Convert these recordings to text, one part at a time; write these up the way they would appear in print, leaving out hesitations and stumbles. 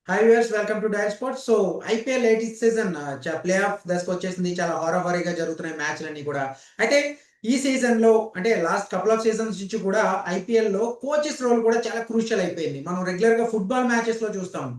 High viewers, welcome to dial sports. So IPL 80th season play of దశకు వచ్చేసింది. చాలా హోరాహోరీగా జరుగుతున్నాయి మ్యాచ్లన్నీ కూడా. అయితే ఈ సీజన్ లో అంటే లాస్ట్ కపుల్ ఆఫ్ సీజన్స్ నుంచి కూడా ఐపీఎల్ లో కోచెస్ రోల్ కూడా చాలా క్రూషియల్ అయిపోయింది. మనం రెగ్యులర్ గా ఫుట్బాల్ మ్యాచెస్ లో చూస్తాం,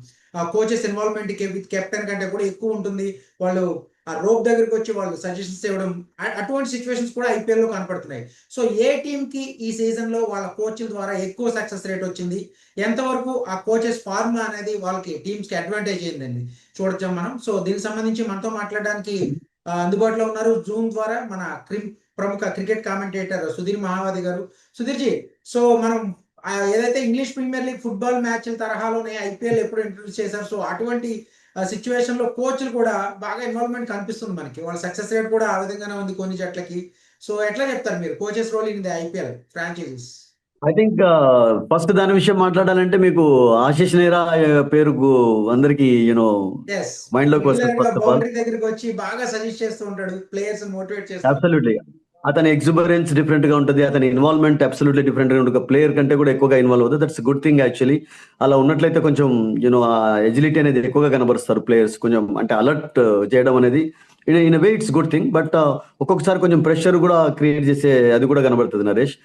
కోచెస్ ఇన్వాల్వ్మెంట్ విత్ కెప్టెన్ కంటే కూడా ఎక్కువ ఉంటుంది. వాళ్ళు ఆ రోప్ దగ్గరికి వచ్చి వాళ్ళు సజెషన్స్ ఇవ్వడం, అటువంటి సిచ్యువేషన్స్ కూడా ఐపీఎల్ లో కనపడుతున్నాయి. సో ఏ టీమ్ కి ఈ సీజన్ లో వాళ్ళ కోచ్ల ద్వారా ఎక్కువ సక్సెస్ రేట్ వచ్చింది, ఎంతవరకు ఆ కోచెస్ ఫార్ములా అనేది వాళ్ళకి టీమ్స్ కి అడ్వాంటేజ్ అయిందండి చూడొచ్చాం మనం. సో దీనికి సంబంధించి మనతో మాట్లాడడానికి అందుబాటులో ఉన్నారు జూమ్ ద్వారా మన ప్రముఖ క్రికెట్ కామెంటేటర్ సుధీర్ మహావాది గారు. సుధీర్ జీ, సో మనం ఏదైతే ఇంగ్లీష్ ప్రీమియర్ లీగ్ ఫుట్బాల్ మ్యాచ్ల తరహాలోనే ఐపీఎల్ ఎప్పుడు ఇంట్రొడ్యూస్ చేశారు, సో అటువంటి సిచ్యువేషన్ లో కోచ్లు కూడా బాగా ఇన్వాల్వ్మెంట్ కనిపిస్తుంది మనకి. వాళ్ళ సక్సెస్ రేట్ కూడా ఆ విధంగానే ఉంది కొన్ని జట్లకి. సో ఎట్లా చెప్తారు మీరు coaches role in the IPL franchises? I think first దాని విషయం మాట్లాడాలంటే మీకు ఆశీష్ నేరా పేరు అందరికి మైండ్ లోకి వస్తుంది. ఫస్ట్ ఆఫ్ ఆల్ బౌండరీ దగ్గరికి వచ్చి బాగా సజెస్ట్ చేస్తూ ఉంటాడు, ప్లేయర్స్ మోటివేట్ చేస్తాడు. అబ్సల్యూట్లీ అతని ఎగ్జుబరెన్స్ డిఫరెంట్ గా ఉంటుంది, అతని ఇన్వాల్వ్మెంట్ అబ్సల్యూట్లీ డిఫరెంట్ గా ఉంటుంది. ప్లేయర్ కంటే కూడా ఎక్కువగా ఇన్వాల్వ్ అవుతుంది. That's good thing actually. అలా ఉన్నట్లయితే కొంచెం ఎజిలిటీ అనేది ఎక్కువగా కనబరుస్తారు ప్లేయర్స్. కొంచెం అంటే అలర్ట్ చేయడం అనేది in way it's good thing. But ఒక్కొక్కసారి కొంచెం ప్రెషర్ కూడా క్రియేట్ చేసే అది కూడా కనబడుతుంది నరేష్.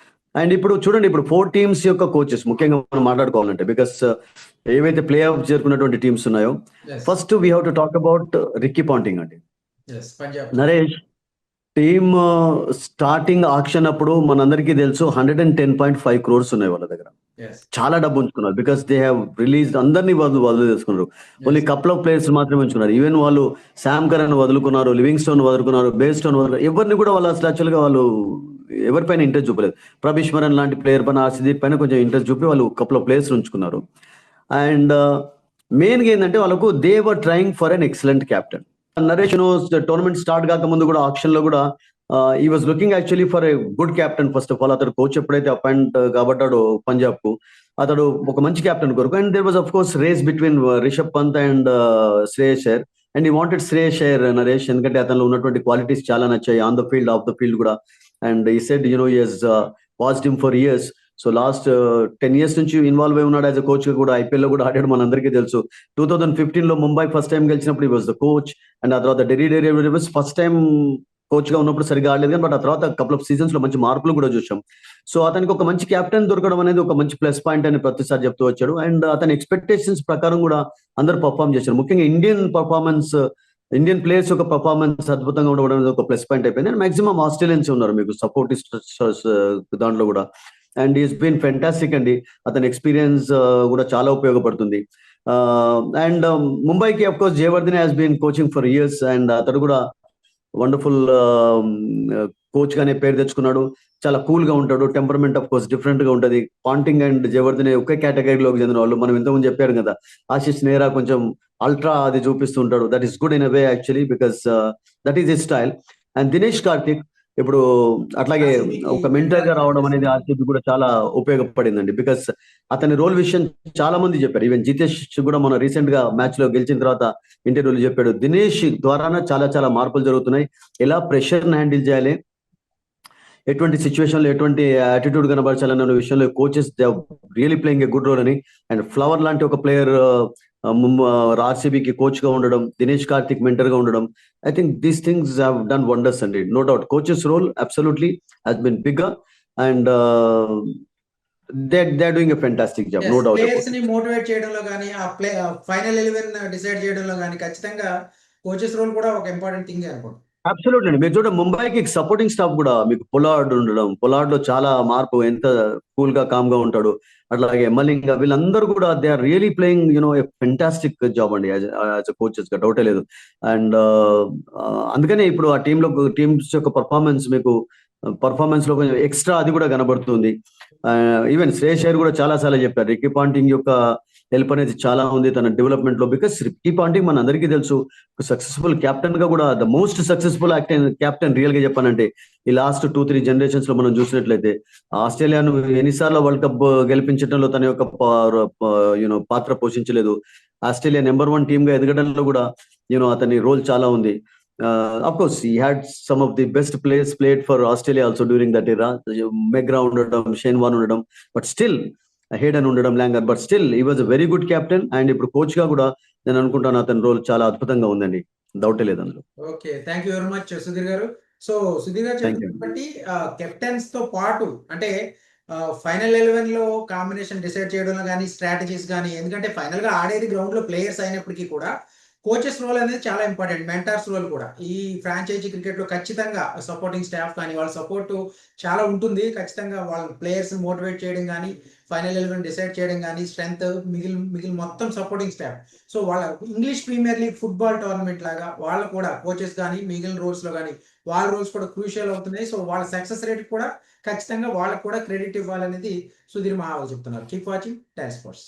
అండ్ ఇప్పుడు చూడండి, ఇప్పుడు 4 టీమ్స్ యొక్క కోచెస్ ముఖ్యంగా మనం మాట్లాడుకోవాలంటే, బికాస్ ఏవైతే ప్లే ఆఫ్ చేరుకున్నటువంటి టీమ్స్ ఉన్నాయో, first we have to talk about Ricky Ponting అండి. నరేష్, టీమ్ స్టార్టింగ్ ఆక్షన్ అప్పుడు మనందరికీ తెలుసు 110.5 crores ఉన్నాయి వాళ్ళ దగ్గర. చాలా డబ్బు ఉంచుకున్నారు, బికాస్ దే హ్యావ్ రిలీజ్ అందరినీ వదిలి చేసుకున్నారు. ఓన్లీ కపుల్ ఆఫ్ ప్లేయర్స్ మాత్రమే ఉంచుకున్నారు. ఈవెన్ వాళ్ళు శామ్ కరన్ వదులుకున్నారు, లివింగ్ స్టోన్ వదులుకున్నారు, బేస్ స్టోన్ వదులుకున్నారు. ఎవరిని కూడా వాళ్ళు అసలు యాక్చువల్గా వాళ్ళు ఎవరిపైన ఇంట్రెస్ట్ చూపలేదు. ప్రభీష్మరన్ లాంటి ప్లేయర్ పైన, ఆర్సిదీప్ పైన కొంచెం ఇంట్రెస్ట్ చూపి వాళ్ళు కపుల్ ఆఫ్ ప్లేయర్స్ ఉంచుకున్నారు. అండ్ మెయిన్గా ఏంటంటే వాళ్ళకు they were trying for an excellent captain. Naresh tournament start కాక ముందు కూడా ఆప్షన్ లో కూడా he was looking actually for a good captain. First of all అతడు కోచ్ ఎప్పుడైతే అపాయింట్ కాబట్టాడో పంజాబ్ కు, అతడు ఒక మంచి క్యాప్టెన్ కొరకు. And there was of course race between Rishabh Pant and Shreyas Iyer. And he wanted Shreyas Iyer Naresh, ఎందుకంటే అతనిలో ఉన్నటువంటి క్వాలిటీస్ చాలా నచ్చాయి on the field, of the field కూడా. అండ్ ఈ said he has watched him for years. So last 10 years నుంచి ఇన్వాల్వ్ అయి ఉన్నాడు యాజ్ అ కోచ్ కూడా. ఐపీఎల్ లో కూడా ఆడాడు, మనందరికీ తెలుసు. 2015 లో ముంబై ఫస్ట్ టైం గెలిచినప్పుడు ఈ వాజ్ ద కోచ్. అండ్ ఆ తర్వాత డెరీ ఫస్ట్ టైం కోచ్ గా ఉన్నప్పుడు సరిగా ఆడలేదు, కానీ బట్ ఆ తర్వాత కపుల్ ఆఫ్ సీజన్స్ లో మంచి మార్పులు కూడా చూసాం. సో అతనికి ఒక మంచి క్యాప్టెన్ దొరకడం అనేది ఒక మంచి ప్లస్ పాయింట్ అని ప్రతిసారి చెప్తూ వచ్చాడు. అండ్ అతని ఎక్స్పెక్టేషన్స్ ప్రకారం కూడా అందరూ పర్ఫామ్ చేశారు. ముఖ్యంగా ఇండియన్ ప్లేయర్స్ యొక్క పర్ఫార్మెన్స్ అద్భుతంగా ఉండడం అనేది ఒక ప్లస్ పాయింట్ అయిపోయింది. అండ్ మాక్సిమం ఆస్ట్రేలియన్స్ ఉన్నారు మీకు సపోర్ట్ దాంట్లో కూడా. అండ్ ఈస్ బీన్ ఫెంటాస్టిక్ అండి. అతని ఎక్స్పీరియన్స్ కూడా చాలా ఉపయోగపడుతుంది. అండ్ ముంబైకి of course Jayawardene has been coaching for years. And అతడు కూడా వండర్ఫుల్ కోచ్ గానే పేరు తెచ్చుకున్నాడు. చాలా కూల్ గా ఉంటాడు. టెంపర్మెంట్ ఆఫ్ కోర్స్ డిఫరెంట్ గా ఉంటది. పాంటింగ్ అండ్ జయవర్ధనే ఒకే కేటగిరీలోకి చెందిన వాళ్ళు. మనం ఇంతకుముందు చెప్పాడు కదా, ఆశీష్ నేరా కొంచెం అల్ట్రా అది చూపిస్తుంటాడు. That is good in a way actually, because that is his style. And Dinesh Karthik ఇప్పుడు అట్లాగే ఒక మెంటర్ గా రావడం అనేది ఆర్సీబీ కూడా చాలా ఉపయోగపడిందండి. బికాస్ అతని రోల్ విషయం చాలా మంది చెప్పారు. ఈవెన్ జితేష్ కూడా మన రీసెంట్ గా మ్యాచ్ లో గెలిచిన తర్వాత ఇంటర్వ్యూలు చెప్పాడు, దినేష్ ద్వారానే చాలా చాలా మార్పులు జరుగుతున్నాయి. ఎలా ప్రెషర్ హ్యాండిల్ చేయాలి, ఎటువంటి సిచ్యువేషన్ లో ఎటువంటి యాటిట్యూడ్ కనబరచాలన్న విషయంలో coaches they really playing a good role అని. అండ్ ఫ్లవర్ లాంటి ఒక ప్లేయర్ ఆర్సీబీకి కోచ్ గా ఉండడం, దినేష్ కార్తిక్ మెంటర్ గా ఉండడం, I think these things have done wonders అండి. No doubt coaches role absolutely has been bigger. And they are doing a fantastic job, no doubt. Players ని motivate చేయడంలో కానీ, ఆ ఫైనల్ 11 డిసైడ్ చేయడంలో కానీ ఖచ్చితంగా కోచెస్ రోల్ కూడా ఒక ఇంపార్టెంట్ థింగ్ అనుకుంటా. అబ్సల్యూట్లీ అండి. మీరు చూడండి, ముంబైకి సపోర్టింగ్ స్టాఫ్ కూడా మీకు పొలార్డ్ ఉండడం, పొలార్డ్ లో చాలా మార్పు, ఎంత కూల్ గా కామ్ గా ఉంటాడు. అట్లాగే మలింగ, వీళ్ళందరూ కూడా they are really playing a fantastic job అండి యాజ్ అ కోచెస్ గా, డౌటే లేదు. అండ్ అందుకనే ఇప్పుడు ఆ టీమ్స్ యొక్క పర్ఫార్మెన్స్ లో కొంచెం ఎక్స్ట్రా అది కూడా కనబడుతుంది. ఈవెన్ శ్రేయస్ అయ్యర్ కూడా చాలా సార్లు చెప్పారు రిక్కీ పాంటింగ్ యొక్క హెల్ప్ అనేది చాలా ఉంది తన డెవలప్మెంట్ లో. బికాస్ రిక్కీ పాంటింగ్ మన అందరికీ తెలుసు సక్సెస్ఫుల్ క్యాప్టెన్ గా కూడా, the most successful captain real గా చెప్పానంటే ఈ లాస్ట్ 2-3 generations లో మనం చూసినట్లయితే ఆస్ట్రేలియాను ఎన్నిసార్లు వరల్డ్ కప్ గెలిపించడంలో తన యొక్క పాత్ర పోషించలేదు. ఆస్ట్రేలియా నెంబర్ 1 టీమ్ గా ఎదగడంలో కూడా అతని రోల్ చాలా ఉంది. Of course, he had some of the best players played for Australia also during that era. Megra ఉండడం, షేన్ వార్న్ ఉండడం, బట్ స్టిల్ హెడ్ అని ఉండడం ల్యాంగర్, బట్ స్టిల్ ఈ was a very good captain. And ఇప్పుడు coach గా కూడా నేను అనుకుంటాను అతని రోల్ చాలా అద్భుతంగా ఉందండి, డౌటే లేదు అందులో. Okay. Thank you very much Sudheer గారు. సో సుధీర్ గారు థ్యాంక్ యూ చెప్తున్నది అండి. బట్టి కెప్టెన్స్ తో పాటు అంటే ఫైనల్ 11లో కాంబినేషన్ డిసైడ్ చేయడంలో గాని, స్ట్రాటజీస్ గాని, ఎందుకంటే ఫైనల్‌గా ఆడేది గ్రౌండ్‌లో ప్లేయర్స్ అయినప్పటికీ కూడా కోచెస్ రోల్ అనేది చాలా ఇంపార్టెంట్. మెంటార్స్ రోల్ కూడా. ఈ ఫ్రాంచైజీ క్రికెట్‌లో ఖచ్చితంగా సపోర్టింగ్ స్టాఫ్ కానీ, వాళ్ళ సపోర్ట్ చాలా ఉంటుంది. ఖచ్చితంగా వాళ్ళ ప్లేయర్స్‌ని మోటివేట్ చేయడం గాని, ఫైనల్ 11 డిసైడ్ చేయడం గాని, స్ట్రెంత్ మిగిలిన మొత్తం సపోర్టింగ్ స్టాఫ్. సో వాళ్ళ English premier league football tournament లాగా వాళ్ళు కూడా కోచెస్ గాని, మిగిలిన రోల్స్‌లో గాని వాళ్ళ రోల్స్ కూడా క్రూషియల్ అవుతున్నాయి. సో వాళ్ళ సక్సెస్ రేట్ కూడా ఖచ్చితంగా వాళ్ళకి కూడా క్రెడిట్ ఇవ్వాలనేది సుధీర్ మహావల్ చెప్తున్నారు. Keep watching time sports.